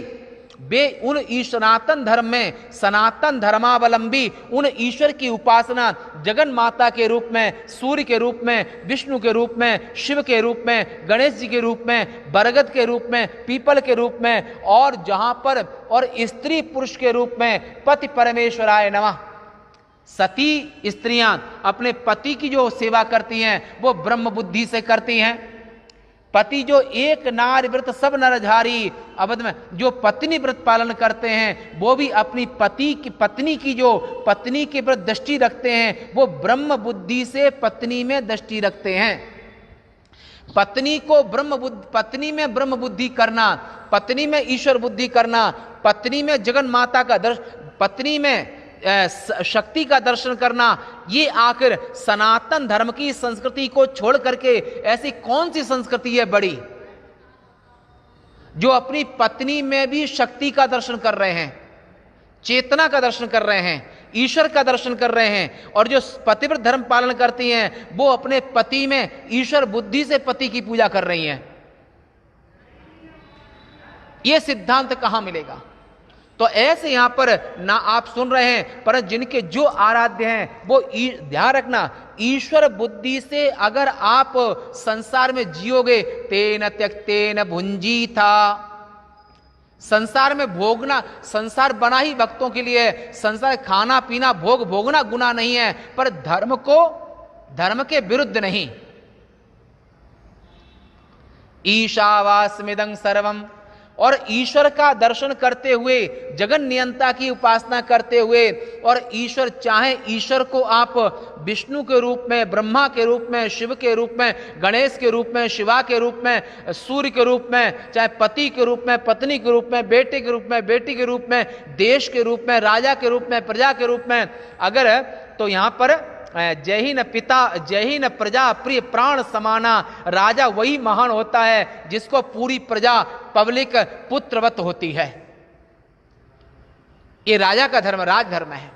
S2: वे उन सनातन धर्म में सनातन धर्मावलंबी उन ईश्वर की उपासना जगन माता के रूप में, सूर्य के रूप में, विष्णु के रूप में, शिव के रूप में, गणेश जी के रूप में, बरगद के रूप में, पीपल के रूप में, और जहां पर और स्त्री पुरुष के रूप में पति परमेश्वराय नमः। सती स्त्रियां अपने पति की जो सेवा करती हैं वो ब्रह्म बुद्धि से करती हैं। पति जो एक नार व्रत सब नरझारी अवध में जो पत्नी व्रत पालन करते हैं वो भी अपनी पत्नी के व्रत दृष्टि रखते हैं, वो ब्रह्म बुद्धि से पत्नी में दृष्टि रखते हैं। पत्नी में ब्रह्म बुद्धि करना, पत्नी में ईश्वर बुद्धि करना, पत्नी में जगन माता का दर्शन, पत्नी में शक्ति का दर्शन करना, ये आखिर सनातन धर्म की संस्कृति को छोड़ करके ऐसी कौन सी संस्कृति है बड़ी जो अपनी पत्नी में भी शक्ति का दर्शन कर रहे हैं, चेतना का दर्शन कर रहे हैं, ईश्वर का दर्शन कर रहे हैं। और जो पतिव्रत धर्म पालन करती हैं वो अपने पति में ईश्वर बुद्धि से पति की पूजा कर रही हैं। यह सिद्धांत कहां मिलेगा? तो ऐसे यहां पर ना आप सुन रहे हैं, पर जिनके जो आराध्य हैं वो ध्यान रखना, ईश्वर बुद्धि से अगर आप संसार में जियोगे, तेन त्यक्तेन भुंजी था, संसार में भोगना, संसार बना ही भक्तों के लिए, संसार खाना पीना भोगना गुनाह नहीं है, पर धर्म के विरुद्ध नहीं। ईशावास्मिदं सर्वम, और ईश्वर का दर्शन करते हुए, जगन नियंता की उपासना करते हुए, और ईश्वर चाहे ईश्वर को आप विष्णु के रूप में, ब्रह्मा के रूप में, शिव के रूप में, गणेश के रूप में, शिवा के रूप में, सूर्य के रूप में, चाहे पति के रूप में, पत्नी के रूप में, बेटे के रूप में, बेटी के रूप में, देश के रूप में, राजा के रूप में, प्रजा के रूप में, अगर तो यहां पर जय ही न पिता जय ही न प्रजा प्रिय प्राण समाना, राजा वही महान होता है जिसको पूरी प्रजा पब्लिक पुत्रवत होती है। ये राजा का धर्म, राजधर्म है।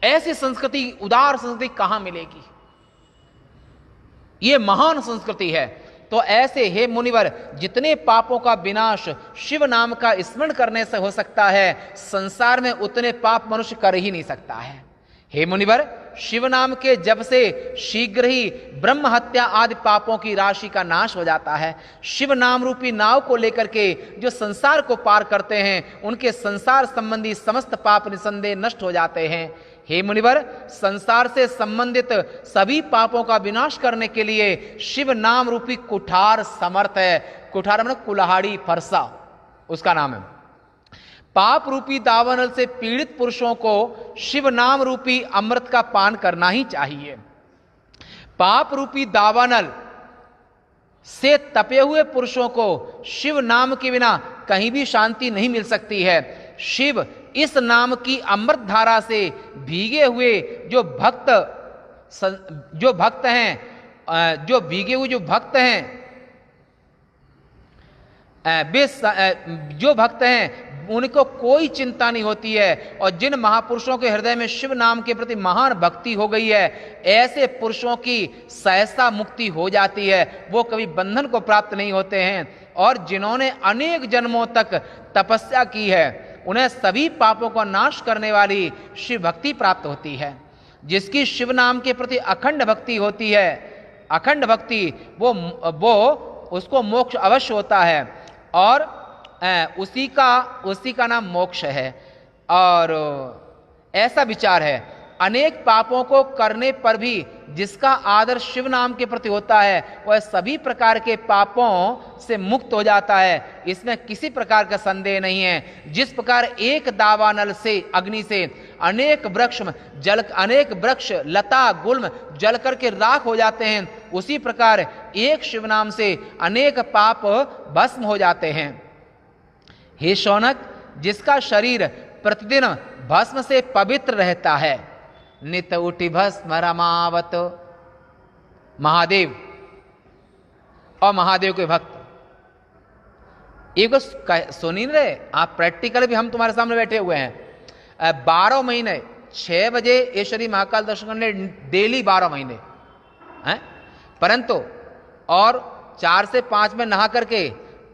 S2: ऐसी संस्कृति, उदार संस्कृति कहां मिलेगी? ये महान संस्कृति है। तो ऐसे हे मुनिवर, जितने पापों का विनाश शिव नाम का स्मरण करने से हो सकता है, संसार में उतने पाप मनुष्य कर ही नहीं सकता है। हे मुनिवर, शिव नाम के जप से शीघ्र ही ब्रह्म हत्या आदि पापों की राशि का नाश हो जाता है। शिव नाम रूपी नाव को लेकर के जो संसार को पार करते हैं, उनके संसार संबंधी समस्त पाप निसंदेह नष्ट हो जाते हैं। हे मुनिवर, संसार से संबंधित सभी पापों का विनाश करने के लिए शिव नाम रूपी कुठार समर्थ है। कुठार मतलब कुल्हाड़ी, फरसा उसका नाम है। पाप रूपी दावानल से पीड़ित पुरुषों को शिव नाम रूपी अमृत का पान करना ही चाहिए। पाप रूपी दावानल से तपे हुए पुरुषों को शिव नाम के बिना कहीं भी शांति नहीं मिल सकती है। शिव इस नाम की अमृत धारा से भीगे हुए जो भक्त हैं उनको कोई चिंता नहीं होती है। और जिन महापुरुषों के हृदय में शिव नाम के प्रति महान भक्ति हो गई है, ऐसे पुरुषों की सहसा मुक्ति हो जाती है, वो कभी बंधन को प्राप्त नहीं होते हैं। और जिन्होंने अनेक जन्मों तक तपस्या की है, उन्हें सभी पापों का नाश करने वाली शिव भक्ति प्राप्त होती है। जिसकी शिव नाम के प्रति अखंड भक्ति होती है, अखंड भक्ति, वो उसको मोक्ष अवश्य होता है, और उसी का नाम मोक्ष है। और ऐसा विचार है, अनेक पापों को करने पर भी जिसका आदर शिव नाम के प्रति होता है, वह सभी प्रकार के पापों से मुक्त हो जाता है। इसमें किसी प्रकार का संदेह नहीं है। जिस प्रकार एक दावानल से, अग्नि से अनेक वृक्ष लता गुल्म जल करके राख हो जाते हैं, उसी प्रकार एक शिव नाम से अनेक पाप भस्म हो जाते हैं। हे शौनक, जिसका शरीर प्रतिदिन भस्म से पवित्र रहता है, नित उठि भस्म रमावत, महादेव और महादेव के भक्त, एक सुनी रहे आप, प्रैक्टिकल भी हम तुम्हारे सामने बैठे हुए हैं। 12 महीने 6 बजे ऐश्वरी महाकाल दर्शन करने डेली 12 महीने हैं, परंतु और 4 से 5 में नहा करके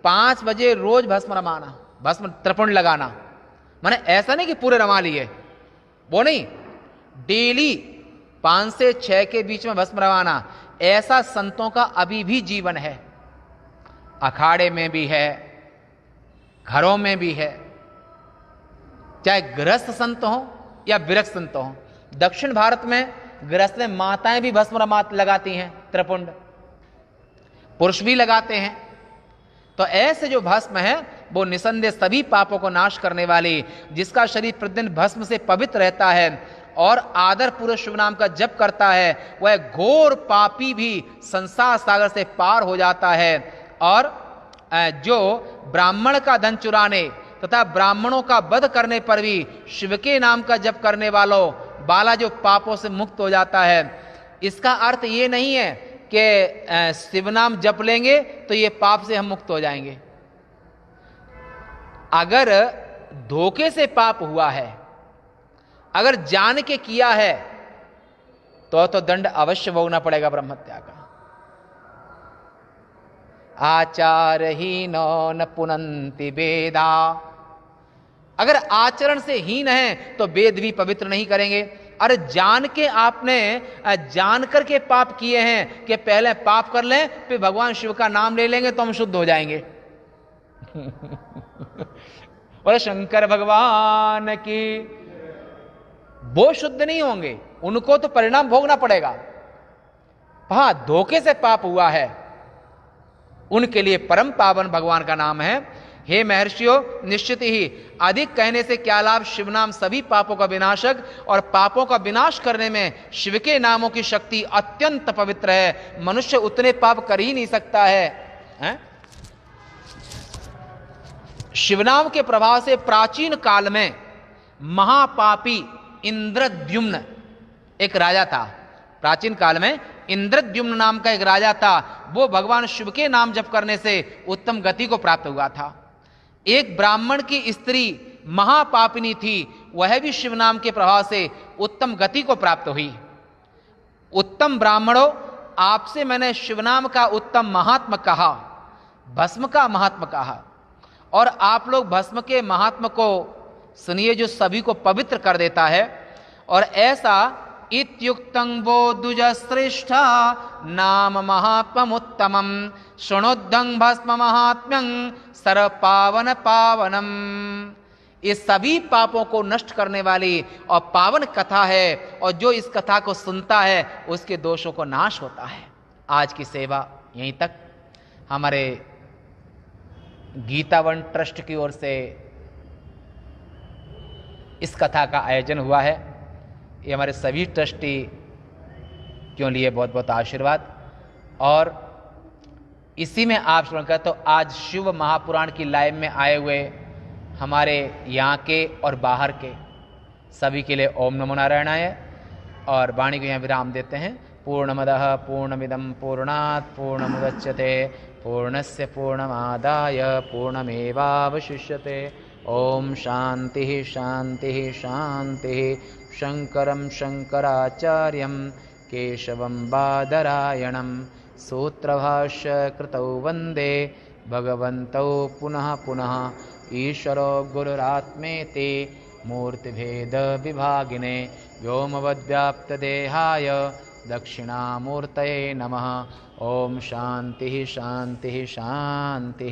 S2: 5 बजे रोज भस्म रमाना, भस्म त्रिपुंड लगाना। माने ऐसा नहीं कि पूरे रमा लिए, वो नहीं, डेली 5 से 6 के बीच में भस्म रमाना। ऐसा संतों का अभी भी जीवन है, अखाड़े में भी है, घरों में भी है, चाहे गृहस्थ संत हो या विरक्त संत हो। दक्षिण भारत में गृहस्थ में माताएं भी भस्म लगाती हैं, त्रिपुंड, पुरुष भी लगाते हैं। तो ऐसे जो भस्म है वो निसंदेह सभी पापों को नाश करने वाली, जिसका शरीर प्रतिदिन भस्म से पवित्र रहता है और आदर पूर्वक शुभ नाम का जप करता है, वह घोर पापी भी संसार सागर से पार हो जाता है। और जो ब्राह्मण का धन चुराने तथा ब्राह्मणों का वध करने पर भी शिव के नाम का जप करने वालों बाला जो पापों से मुक्त हो जाता है। इसका अर्थ ये नहीं है कि शिव नाम जप लेंगे तो ये पाप से हम मुक्त हो जाएंगे। अगर धोखे से पाप हुआ है, अगर जान के किया है, तो दंड अवश्य भोगना पड़ेगा ब्रह्महत्या का। आचारहीनो न पुनन्ति वेदा, अगर आचरण से हीन है तो वेद भी पवित्र नहीं करेंगे। अरे जान के आपने जान करके पाप किए हैं कि पहले पाप कर लें फिर भगवान शिव का नाम ले लेंगे तो हम शुद्ध हो जाएंगे। और शंकर भगवान की, वो शुद्ध नहीं होंगे, उनको तो परिणाम भोगना पड़ेगा। हां, धोखे से पाप हुआ है उनके लिए परम पावन भगवान का नाम है। हे महर्षियों, निश्चित ही अधिक कहने से क्या लाभ, शिव नाम सभी पापों का विनाशक और पापों का विनाश करने में शिव के नामों की शक्ति अत्यंत पवित्र है। मनुष्य उतने पाप कर ही नहीं सकता है? शिवनाम के प्रभाव से प्राचीन काल में महापापी इंद्रद्युम्न एक राजा था। प्राचीन काल में इंद्रद्युम्न नाम का एक राजा था। वो भगवान शिव के नाम जप करने से उत्तम गति को प्राप्त हुआ था। एक ब्राह्मण की स्त्री महापापिनी थी, वह भी शिव नाम के प्रभाव से उत्तम गति को प्राप्त हुई। उत्तम ब्राह्मणों, आपसे मैंने शिव नाम का उत्तम महात्म कहा, भस्म का महात्म कहा, और आप लोग भस्म के महात्म को सुनिए जो सभी को पवित्र कर देता है। और ऐसा इत्युक्तं वो द्विज श्रेष्ठा नाम महात्म्यमुत्तमं शृणोद्धं भस्म महात्म्यं सर्व पावन पावनम। ये सभी पापों को नष्ट करने वाली और पावन कथा है, और जो इस कथा को सुनता है उसके दोषों को नाश होता है। आज की सेवा यहीं तक। हमारे गीतावन ट्रस्ट की ओर से इस कथा का आयोजन हुआ है। ये हमारे सभी ट्रस्टी क्यों लिए बहुत बहुत आशीर्वाद। और इसी में आप श्रवण कर, तो आज शिव महापुराण की लाइव में आए हुए हमारे यहाँ के और बाहर के सभी के लिए ओम नमो नारायणाय। और वाणी को यहाँ विराम देते हैं। पूर्णमदः पूर्णमिदं पूर्णात् पूर्णमुदच्यते पूर्णस्य पूर्णमादाय पूर्णमेवावशिष्यते। ओम शांति शांति शांति। शंकरं शंकराचार्यं केशवं बादरायणं सूत्रभाष्य कृतौ वंदे भगवन्तौ पुनः पुनः। ईश्वरो गुरुरात्मेति मूर्तिभेद विभागिने व्योमवद्व्याप्तदेहाय दक्षिणामूर्तये नमः। ओम शांति शांति शांति।